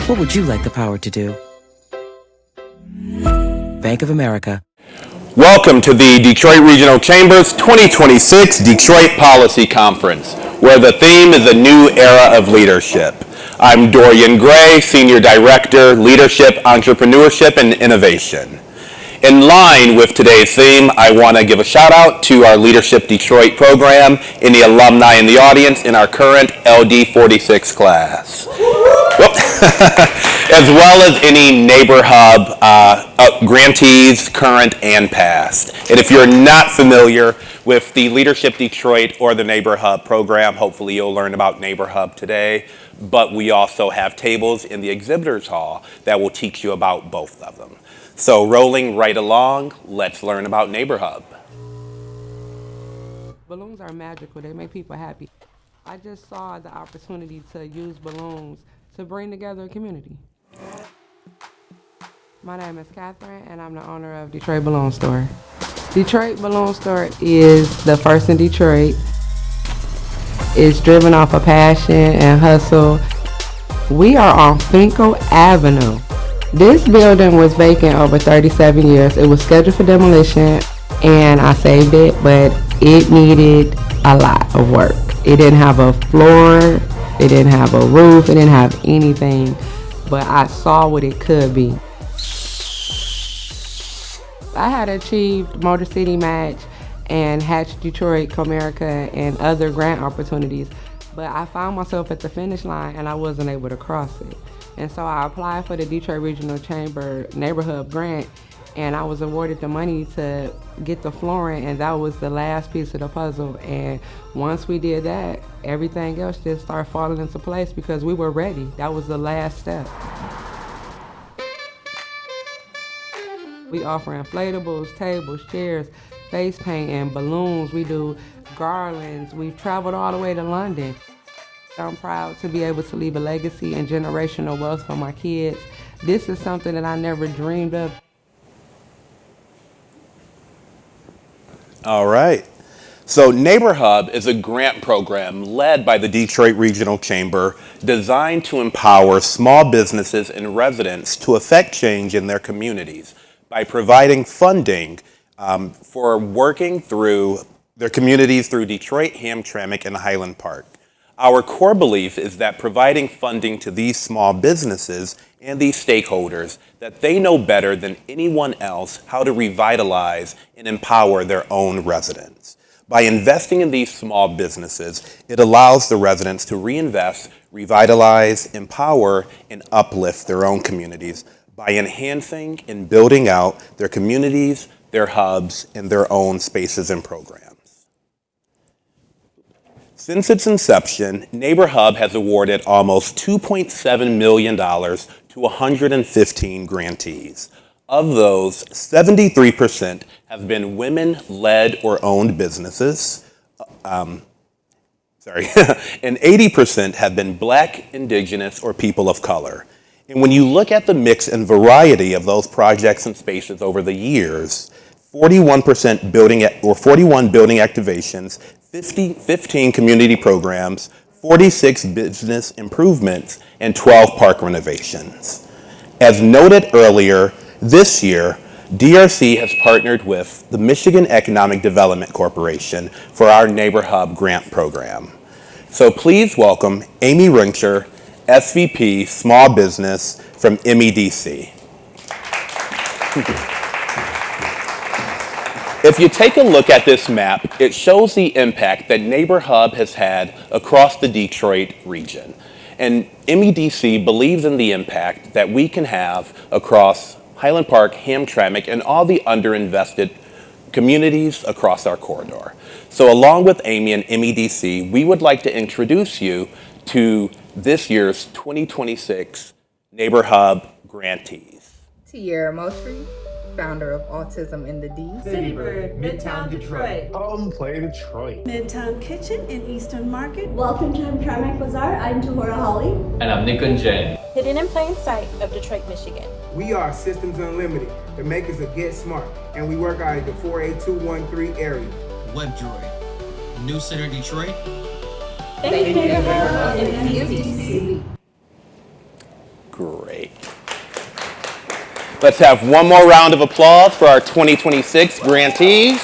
What would you like the power to do? Bank of America. Welcome to the Detroit Regional Chamber's 2026 Detroit Policy Conference, where the theme is a new era of leadership. I'm Dorian Gray, Senior Director, Leadership, Entrepreneurship, and Innovation. In line with today's theme, I want to give a shout out to our Leadership Detroit program, and the alumni in the audience in our current LD46 class. As well as any NeighborHUB grantees, current and past. And if you're not familiar with the Leadership Detroit or the NeighborHUB program, hopefully you'll learn about NeighborHUB today. But we also have tables in the exhibitors hall that will teach you about both of them. So rolling right along, let's learn about NeighborHUB. Balloons are magical. They make people happy. I just saw the opportunity to use balloons to bring together a community. My name is Catherine, and I'm the owner of Detroit Balloon Store. Detroit Balloon Store is the first in Detroit. It's driven off of passion and hustle. We are on Finkel Avenue. This building was vacant over 37 years. It was scheduled for demolition, and I saved it, but it needed a lot of work. It didn't have a floor, it didn't have a roof, it didn't have anything, but I saw what it could be. I had achieved Motor City Match and Hatch Detroit, Comerica, and other grant opportunities, but I found myself at the finish line and I wasn't able to cross it. And so I applied for the Detroit Regional Chamber NeighborHUB grant, and I was awarded the money to get the flooring, and that was the last piece of the puzzle. And once we did that, everything else just started falling into place because we were ready. That was the last step. We offer inflatables, tables, chairs, face paint, and balloons. We do garlands. We've traveled all the way to London. I'm proud to be able to leave a legacy and generational wealth for my kids. This is something that I never dreamed of. All right. So NeighborHUB is a grant program led by the Detroit Regional Chamber designed to empower small businesses and residents to affect change in their communities by providing funding for working through their communities through Detroit, Hamtramck, and Highland Park. Our core belief is that providing funding to these small businesses and these stakeholders, that they know better than anyone else how to revitalize and empower their own residents. By investing in these small businesses, it allows the residents to reinvest, revitalize, empower, and uplift their own communities by enhancing and building out their communities, their hubs, and their own spaces and programs. Since its inception, NeighborHUB has awarded almost $2.7 million to 115 grantees. Of those, 73% have been women-led or owned businesses, and 80% have been Black, Indigenous, or people of color. And when you look at the mix and variety of those projects and spaces over the years, 41 building activations, 15 community programs, 46 business improvements, and 12 park renovations. As noted earlier, this year, DRC has partnered with the Michigan Economic Development Corporation for our NeighborHUB grant program. So please welcome Amy Rincher, SVP Small Business from MEDC. If you take a look at this map, it shows the impact that NeighborHUB has had across the Detroit region. And MEDC believes in the impact that we can have across Highland Park, Hamtramck, and all the underinvested communities across our corridor. So along with Amy and MEDC, we would like to introduce you to this year's 2026 NeighborHUB grantees. Tierra Mostry, founder of Autism in the D. Citybird, Midtown Detroit. Play Detroit. Midtown Kitchen in Eastern Market. Welcome to Hamtramck Bazaar. I'm Tahora Holly. And I'm Nick and Jen. Hidden in plain sight of Detroit, Michigan. We are Systems Unlimited, the makers of Get Smart, and we work out of the 48213 area. WebDroid, New Center Detroit. Thank you, NeighborHUB and MEDC. Great. Let's have one more round of applause for our 2026 grantees,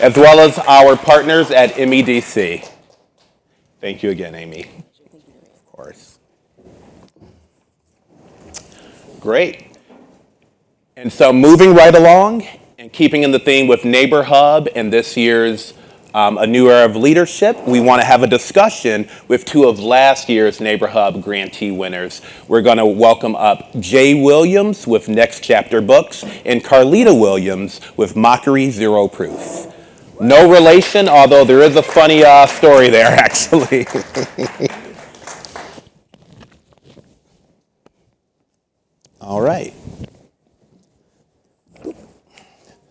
as well as our partners at MEDC. Thank you again, Amy. Of course. Great. And so moving right along and keeping in the theme with NeighborHUB and this year's A New Era of Leadership, we want to have a discussion with two of last year's NeighborHUB grantee winners. We're going to welcome up Jay Williams with Next Chapter Books and Carlita Williams with Mockery Zero Proof. No relation, although there is a funny story there, actually. All right.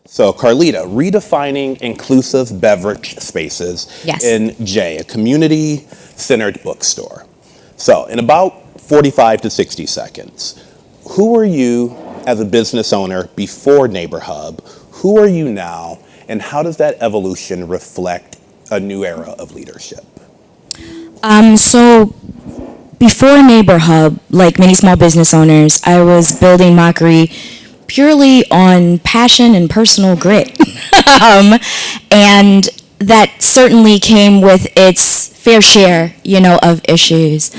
So, Carlita, redefining inclusive beverage spaces in Jay, a community-centered bookstore. So, in about 45 to 60 seconds, who were you as a business owner before NeighborHUB? Who are you now? And how does that evolution reflect a new era of leadership? So before NeighborHUB, like many small business owners, I was building Mockery purely on passion and personal grit. And that certainly came with its fair share, of issues.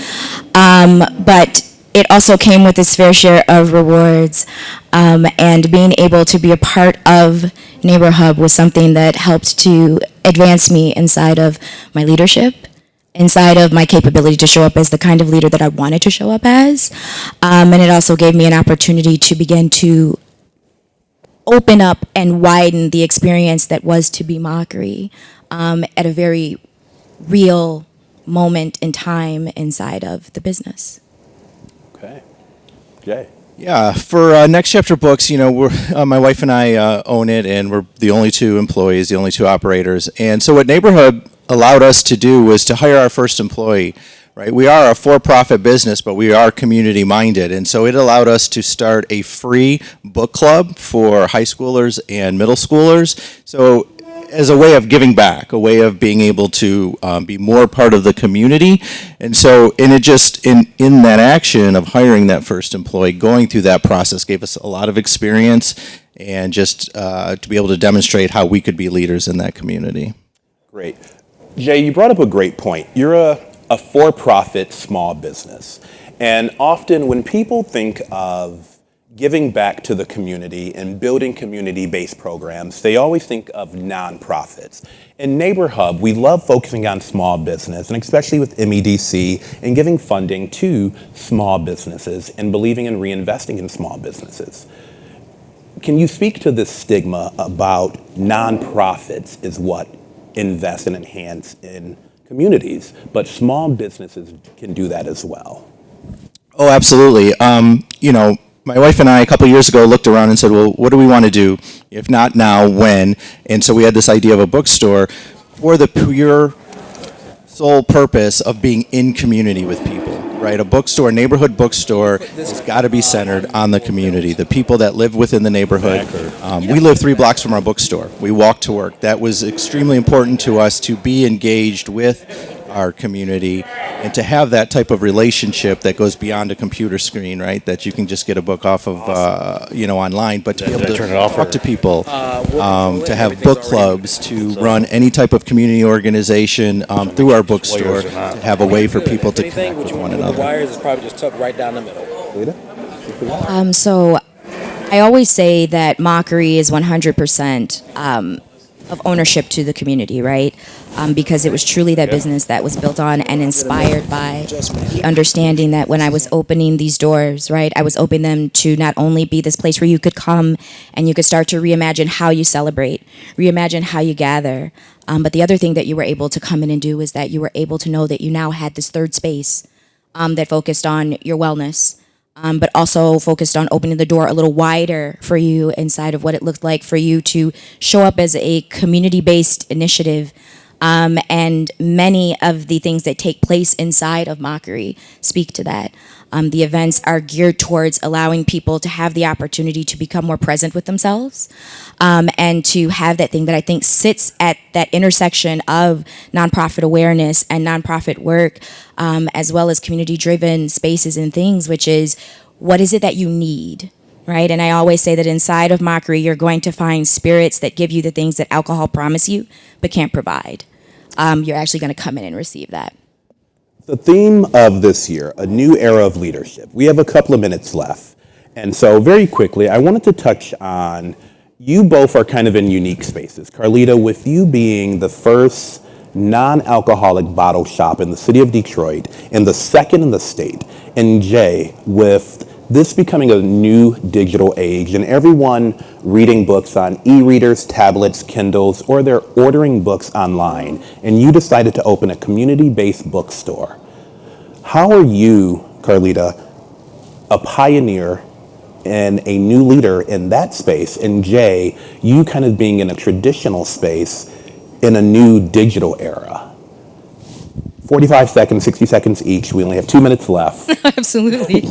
But it also came with its fair share of rewards. And being able to be a part of NeighborHUB was something that helped to advance me inside of my leadership, inside of my capability to show up as the kind of leader that I wanted to show up as. And it also gave me an opportunity to begin to open up and widen the experience that was to be Mockery at a very real moment in time inside of the business. Okay. Jay. Yeah, for Next Chapter Books, we're my wife and I own it, and we're the only two employees, the only two operators. And so what NeighborHUB allowed us to do was to hire our first employee, right? We are a for-profit business, but we are community-minded. And so it allowed us to start a free book club for high schoolers and middle schoolers. So as a way of giving back, a way of being able to be more part of the community. And so, and it just, in that action of hiring that first employee, going through that process gave us a lot of experience and just to be able to demonstrate how we could be leaders in that community. Great. Jay, you brought up a great point. You're a for-profit small business. And often when people think of giving back to the community and building community-based programs, they always think of nonprofits. In NeighborHUB, we love focusing on small business, and especially with MEDC, and giving funding to small businesses and believing in reinvesting in small businesses. Can you speak to this stigma about nonprofits is what invest and enhance in communities, but small businesses can do that as well? Oh, absolutely. My wife and I, a couple of years ago, looked around and said, well, what do we want to do? If not now, when? And so we had this idea of a bookstore for the pure sole purpose of being in community with people, right? A bookstore, neighborhood bookstore, has got to be centered on the community, the people that live within the neighborhood. We live 3 blocks from our bookstore. We walk to work. That was extremely important to us to be engaged with our community and to have that type of relationship that goes beyond a computer screen, right? That you can just get a book off of, online, but to be able to talk to people, to have book clubs, to run any type of community organization through our bookstore, to have a way for people to connect with one another. The wires is probably just tucked right down the middle. So I always say that Mockery is 100% of ownership to the community, right? Because it was truly that business that was built on and inspired by the understanding that when I was opening these doors, right, I was opening them to not only be this place where you could come and you could start to reimagine how you celebrate, reimagine how you gather. But the other thing that you were able to come in and do is that you were able to know that you now had this third space that focused on your wellness, but also focused on opening the door a little wider for you inside of what it looked like for you to show up as a community-based initiative And many of the things that take place inside of Mockery speak to that. The events are geared towards allowing people to have the opportunity to become more present with themselves, and to have that thing that I think sits at that intersection of nonprofit awareness and nonprofit work, as well as community-driven spaces and things, which is, what is it that you need? Right? And I always say that inside of Mockery, you're going to find spirits that give you the things that alcohol promise you, but can't provide. You're actually going to come in and receive that. The theme of this year, a new era of leadership. We have a couple of minutes left. And so very quickly, I wanted to touch on, you both are kind of in unique spaces. Carlita, with you being the first non-alcoholic bottle shop in the city of Detroit and the second in the state. And Jay, with this becoming a new digital age and everyone reading books on e-readers, tablets, Kindles, or they're ordering books online, and you decided to open a community-based bookstore. How are you, Carlita, a pioneer and a new leader in that space, and Jay, you kind of being in a traditional space in a new digital era? 45 seconds, 60 seconds each. We only have 2 minutes left. Absolutely.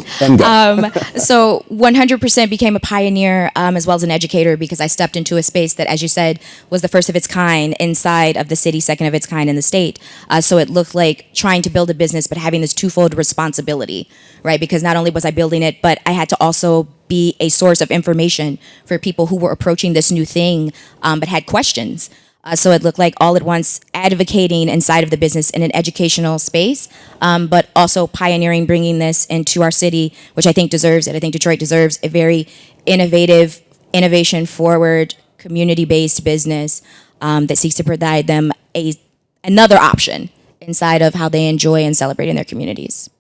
So 100% became a pioneer, as well as an educator, because I stepped into a space that, as you said, was the first of its kind inside of the city, second of its kind in the state. So it looked like trying to build a business, but having this twofold responsibility, right? Because not only was I building it, but I had to also be a source of information for people who were approaching this new thing, but had questions. So it looked like all at once advocating inside of the business in an educational space, but also pioneering, bringing this into our city, which I think deserves it. I think Detroit deserves a very innovative, innovation-forward, community-based business that seeks to provide them another option inside of how they enjoy and celebrate in their communities.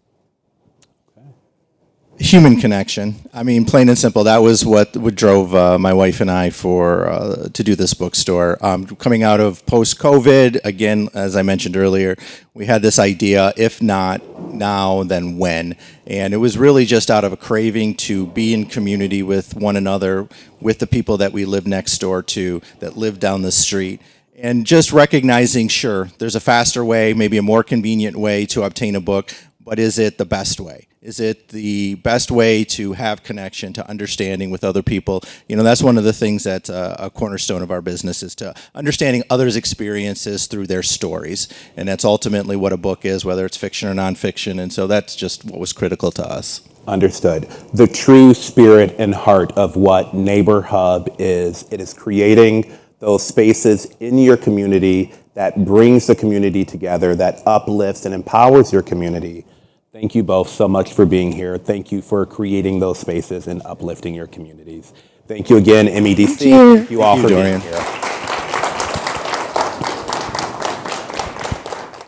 Human connection. I mean, plain and simple. That was what drove my wife and I to do this bookstore. Coming out of post-COVID, again, as I mentioned earlier, we had this idea, if not now, then when? And it was really just out of a craving to be in community with one another, with the people that we live next door to, that live down the street. And just recognizing, sure, there's a faster way, maybe a more convenient way to obtain a book, but is it the best way? Is it the best way to have connection, to understanding with other people? You know, that's one of the things that's a cornerstone of our business, is to understanding others' experiences through their stories. And that's ultimately what a book is, whether it's fiction or nonfiction. And so that's just what was critical to us. Understood. The true spirit and heart of what NeighborHUB is, it is creating those spaces in your community that brings the community together, that uplifts and empowers your community. Thank you both so much for being here. Thank you for creating those spaces and uplifting your communities. Thank you again, MEDC. Thank you all for being here.